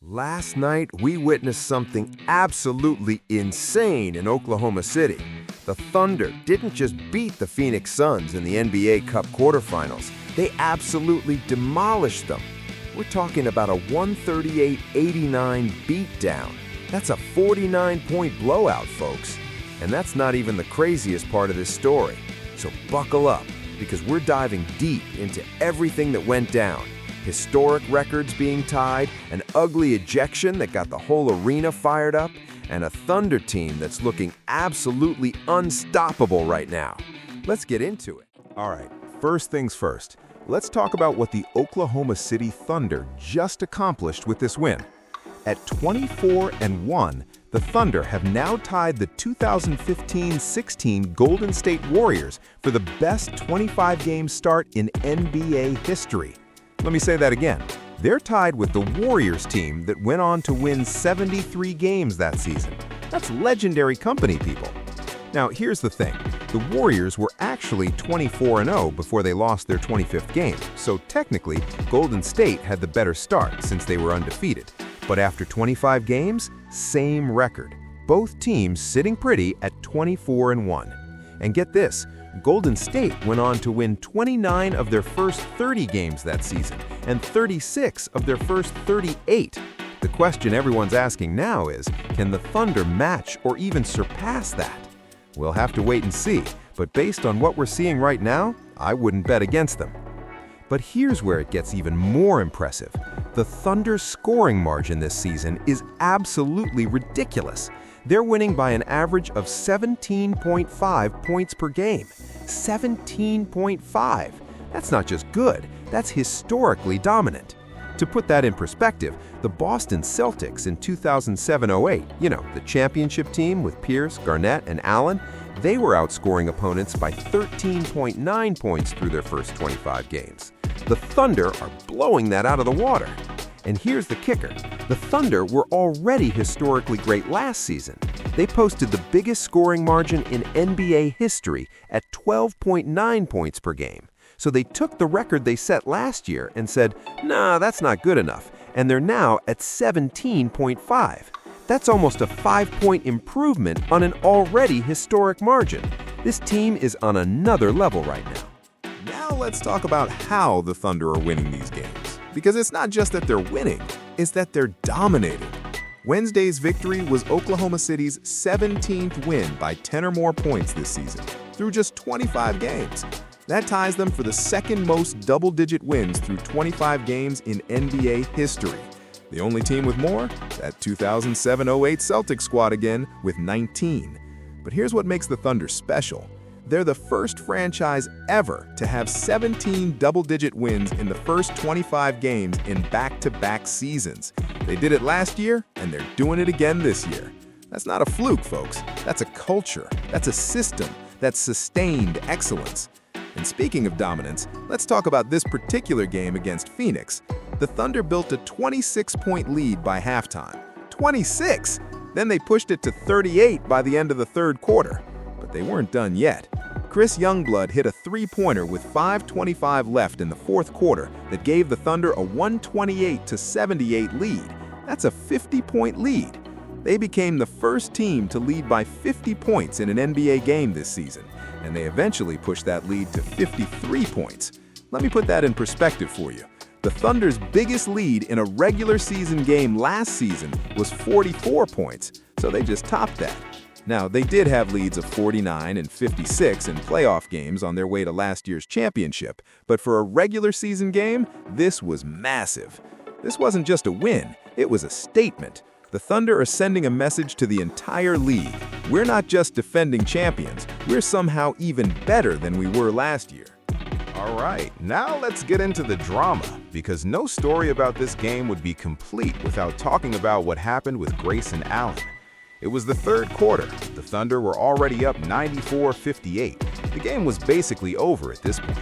Last night, we witnessed something absolutely insane in Oklahoma City. The Thunder didn't just beat the Phoenix Suns in the NBA Cup quarterfinals. They absolutely demolished them. We're talking about a 138-89 beatdown. That's a 49-point blowout, folks. And that's not even the craziest part of this story. So buckle up, because we're diving deep into everything that went down. Historic records being tied, an ugly ejection that got the whole arena fired up, and a Thunder team that's looking absolutely unstoppable right now. Let's get into it. All right, first things first. Let's talk about what the Oklahoma City Thunder just accomplished with this win. At 24-1, the Thunder have now tied the 2015-16 Golden State Warriors for the best 25-game start in NBA history. Let me say that again. They're tied with the Warriors team that went on to win 73 games that season. That's legendary company, people. Now, here's the thing. The Warriors were actually 24-0 before they lost their 25th game, so technically, Golden State had the better start since they were undefeated. But after 25 games, same record. Both teams sitting pretty at 24-1. And get this, Golden State went on to win 29 of their first 30 games that season and 36 of their first 38. The question everyone's asking now is, can the Thunder match or even surpass that? We'll have to wait and see, but based on what we're seeing right now, I wouldn't bet against them. But here's where it gets even more impressive. The Thunder's scoring margin this season is absolutely ridiculous. They're winning by an average of 17.5 points per game. 17.5. That's not just good, that's historically dominant. To put that in perspective, the Boston Celtics in 2007-08, the championship team with Pierce, Garnett, and Allen, they were outscoring opponents by 13.9 points through their first 25 games. The Thunder are blowing that out of the water. And here's the kicker. The Thunder were already historically great last season. They posted the biggest scoring margin in NBA history at 12.9 points per game. So they took the record they set last year and said, nah, that's not good enough. And they're now at 17.5. That's almost a 5-point improvement on an already historic margin. This team is on another level right now. Now let's talk about how the Thunder are winning these games. Because it's not just that they're winning, it's that they're dominating. Wednesday's victory was Oklahoma City's 17th win by 10 or more points this season, through just 25 games. That ties them for the second most double-digit wins through 25 games in NBA history. The only team with more? That 2007-08 Celtics squad again, with 19. But here's what makes the Thunder special. They're the first franchise ever to have 17 double-digit wins in the first 25 games in back-to-back seasons. They did it last year, and they're doing it again this year. That's not a fluke, folks. That's a culture. That's a system. That's sustained excellence. And speaking of dominance, let's talk about this particular game against Phoenix. The Thunder built a 26-point lead by halftime. 26! Then they pushed it to 38 by the end of the third quarter. But they weren't done yet. Chris Youngblood hit a three-pointer with 5:25 left in the fourth quarter that gave the Thunder a 128-78 lead. That's a 50-point lead. They became the first team to lead by 50 points in an NBA game this season, and they eventually pushed that lead to 53 points. Let me put that in perspective for you. The Thunder's biggest lead in a regular season game last season was 44 points, so they just topped that. Now, they did have leads of 49 and 56 in playoff games on their way to last year's championship, but for a regular season game, this was massive. This wasn't just a win, it was a statement. The Thunder are sending a message to the entire league. We're not just defending champions, we're somehow even better than we were last year. All right, now let's get into the drama, because no story about this game would be complete without talking about what happened with Grayson Allen. It was the third quarter. The Thunder were already up 94-58. The game was basically over at this point.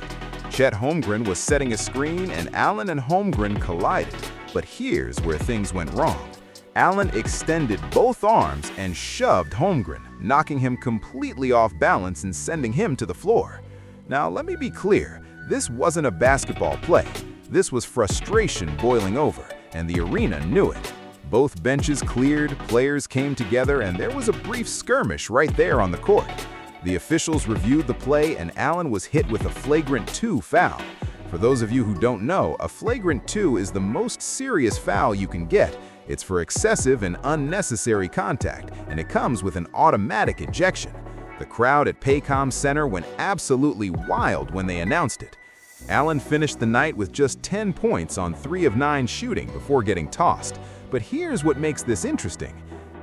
Chet Holmgren was setting a screen and Allen and Holmgren collided. But here's where things went wrong. Allen extended both arms and shoved Holmgren, knocking him completely off balance and sending him to the floor. Now, let me be clear. This wasn't a basketball play. This was frustration boiling over, and the arena knew it. Both benches cleared, players came together, and there was a brief skirmish right there on the court. The officials reviewed the play, and Allen was hit with a flagrant 2 foul. For those of you who don't know, a flagrant 2 is the most serious foul you can get. It's for excessive and unnecessary contact, and it comes with an automatic ejection. The crowd at Paycom Center went absolutely wild when they announced it. Allen finished the night with just 10 points on 3 of 9 shooting before getting tossed. But here's what makes this interesting.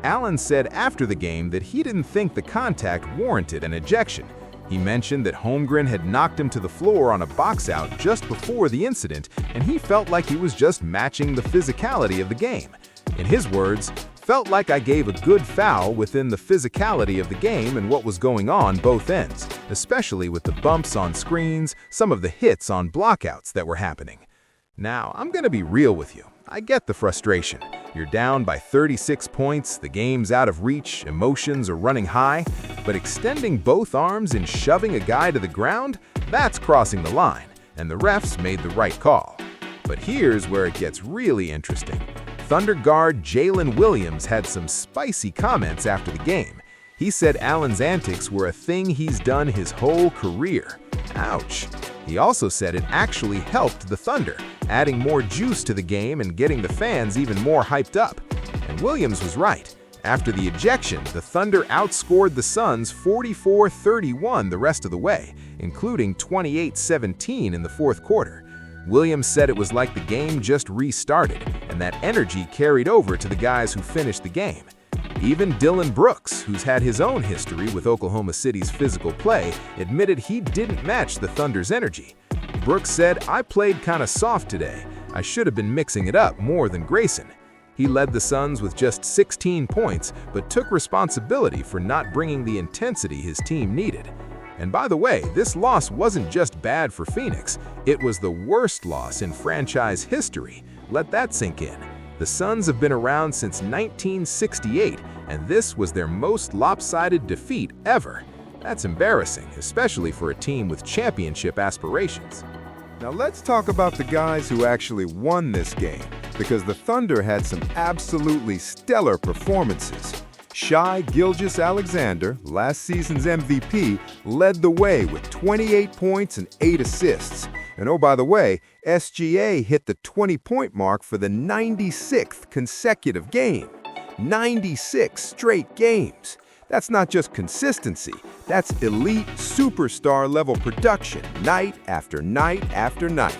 Allen said after the game that he didn't think the contact warranted an ejection. He mentioned that Holmgren had knocked him to the floor on a box-out just before the incident, and he felt like he was just matching the physicality of the game. In his words, "Felt like I gave a good foul within the physicality of the game and what was going on both ends, especially with the bumps on screens, some of the hits on blockouts that were happening." Now, I'm gonna be real with you. I get the frustration. You're down by 36 points, the game's out of reach, emotions are running high, but extending both arms and shoving a guy to the ground, that's crossing the line, and the refs made the right call. But here's where it gets really interesting. Thunder guard Jalen Williams had some spicy comments after the game. He said Allen's antics were a thing he's done his whole career. Ouch. He also said it actually helped the Thunder, adding more juice to the game and getting the fans even more hyped up. And Williams was right. After the ejection, the Thunder outscored the Suns 44-31 the rest of the way, including 28-17 in the fourth quarter. Williams said it was like the game just restarted, and that energy carried over to the guys who finished the game. Even Dillon Brooks, who's had his own history with Oklahoma City's physical play, admitted he didn't match the Thunder's energy. Brooks said, "I played kinda soft today. I should have been mixing it up more than Grayson." He led the Suns with just 16 points, but took responsibility for not bringing the intensity his team needed. And by the way, this loss wasn't just bad for Phoenix. It was the worst loss in franchise history. Let that sink in. The Suns have been around since 1968, and this was their most lopsided defeat ever. That's embarrassing, especially for a team with championship aspirations. Now let's talk about the guys who actually won this game, because the Thunder had some absolutely stellar performances. Shai Gilgeous-Alexander, last season's MVP, led the way with 28 points and 8 assists. And oh, by the way, SGA hit the 20-point mark for the 96th consecutive game. 96 straight games. That's not just consistency, that's elite superstar-level production, night after night after night.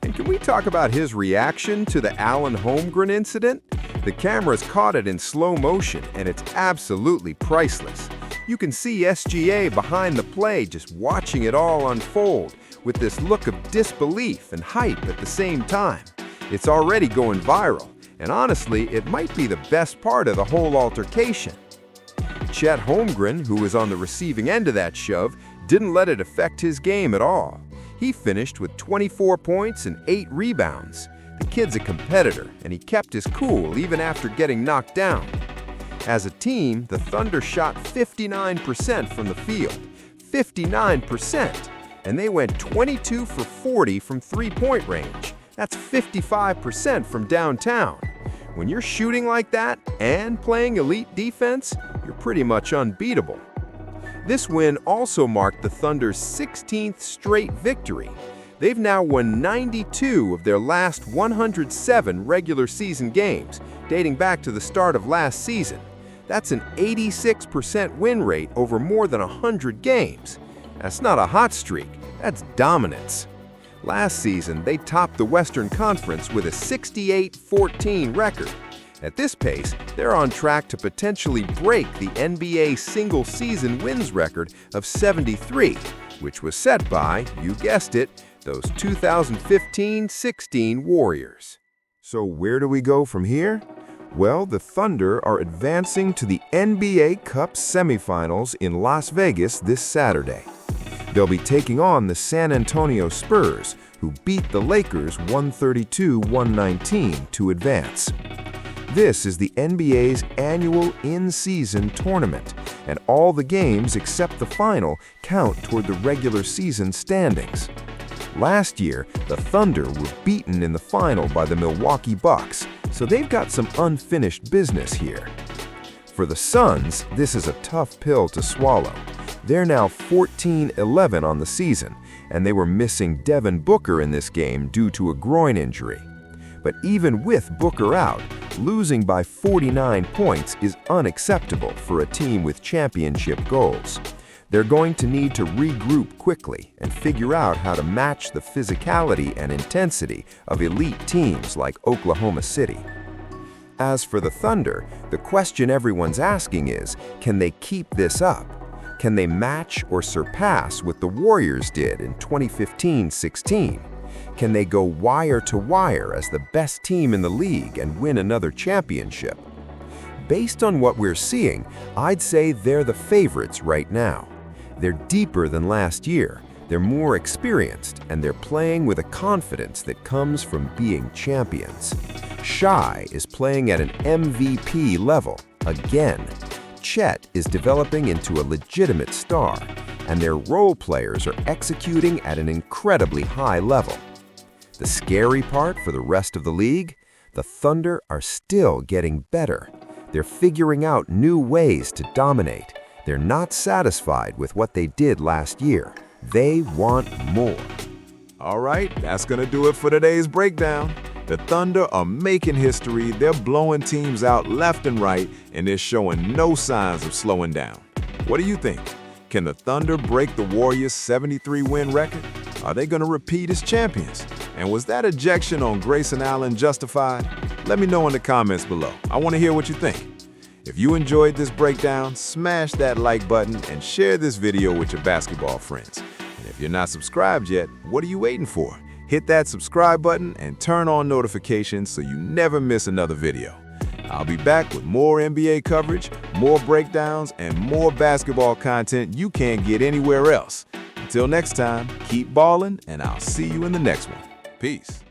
And can we talk about his reaction to the Allen Holmgren incident? The cameras caught it in slow motion, and it's absolutely priceless. You can see SGA behind the play just watching it all unfold, with this look of disbelief and hype at the same time. It's already going viral, and honestly, it might be the best part of the whole altercation. Chet Holmgren, who was on the receiving end of that shove, didn't let it affect his game at all. He finished with 24 points and 8 rebounds. The kid's a competitor, and he kept his cool even after getting knocked down. As a team, the Thunder shot 59% from the field. 59%! And they went 22 for 40 from three-point range. That's 55% from downtown. When you're shooting like that and playing elite defense, you're pretty much unbeatable. This win also marked the Thunder's 16th straight victory. They've now won 92 of their last 107 regular season games, dating back to the start of last season. That's an 86% win rate over more than 100 games. That's not a hot streak, that's dominance. Last season, they topped the Western Conference with a 68-14 record. At this pace, they're on track to potentially break the NBA single-season wins record of 73, which was set by, you guessed it, those 2015-16 Warriors. So where do we go from here? Well, the Thunder are advancing to the NBA Cup semifinals in Las Vegas this Saturday. They'll be taking on the San Antonio Spurs, who beat the Lakers 132-119 to advance. This is the NBA's annual in-season tournament, and all the games except the final count toward the regular season standings. Last year, the Thunder were beaten in the final by the Milwaukee Bucks, So they've got some unfinished business here. For the Suns, this is a tough pill to swallow. They're now 14-11 on the season, and they were missing Devin Booker in this game due to a groin injury. But even with Booker out, losing by 49 points is unacceptable for a team with championship goals. They're going to need to regroup quickly and figure out how to match the physicality and intensity of elite teams like Oklahoma City. As for the Thunder, the question everyone's asking is, can they keep this up? Can they match or surpass what the Warriors did in 2015-16? Can they go wire to wire as the best team in the league and win another championship? Based on what we're seeing, I'd say they're the favorites right now. They're deeper than last year, they're more experienced, and they're playing with a confidence that comes from being champions. Shai is playing at an MVP level, again. Chet is developing into a legitimate star, and their role players are executing at an incredibly high level. The scary part for the rest of the league? The Thunder are still getting better. They're figuring out new ways to dominate. They're not satisfied with what they did last year. They want more. All right, that's going to do it for today's breakdown. The Thunder are making history, they're blowing teams out left and right, and they're showing no signs of slowing down. What do you think? Can the Thunder break the Warriors' 73-win record? Are they going to repeat as champions? And was that ejection on Grayson Allen justified? Let me know in the comments below. I want to hear what you think. If you enjoyed this breakdown, smash that like button and share this video with your basketball friends. And if you're not subscribed yet, what are you waiting for? Hit that subscribe button and turn on notifications so you never miss another video. I'll be back with more NBA coverage, more breakdowns, and more basketball content you can't get anywhere else. Until next time, keep balling, and I'll see you in the next one. Peace.